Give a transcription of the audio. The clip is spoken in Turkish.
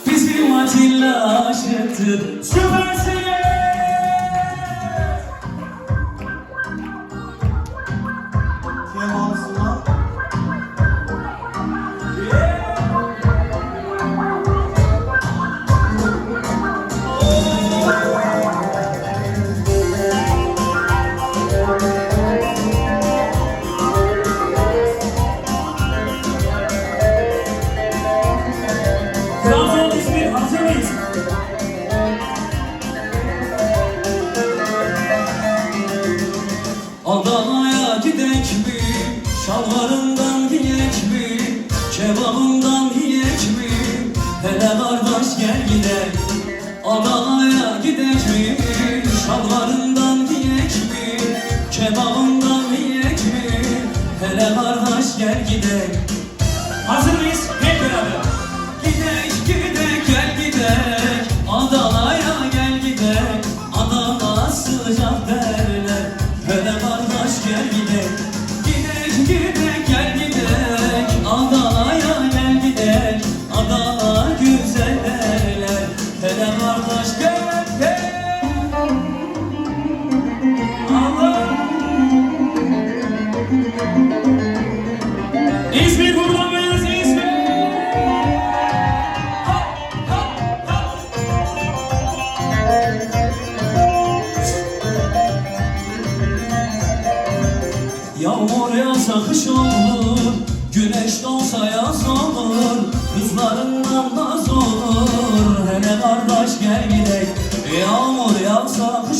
Bizim Atilla aşıktır. Süpersiniz. Kemal Sunal. Trabzon, İzmir, hazır mıyız? Adana'ya gidek mi? Şalvarından giyek mi? Kebabından yiyek mi? Hele kardeş gel gidek. Adana'ya gidek mi? Şalvarından giyek mi? Kebabından yiyek mi? Hele kardeş gel gidek. Hazır mıyız? Hep beraber. Gidek gidek gel gidek. Adana'ya gel gidek. Adana sıcak derler. Hele kardeş gel gidek. Gidek gidek gel gidek. Adana'ya gel gidek. Adana güzel derler. Hele kardeş gel gel. Allah. İzmir buradan veriyoruz, İzmir. Yağmur yağsa kış olur, güneş doğsa yaz olur, kızlarından naz olur. Hele kardeş gel gidek. Yağmur yağsa kış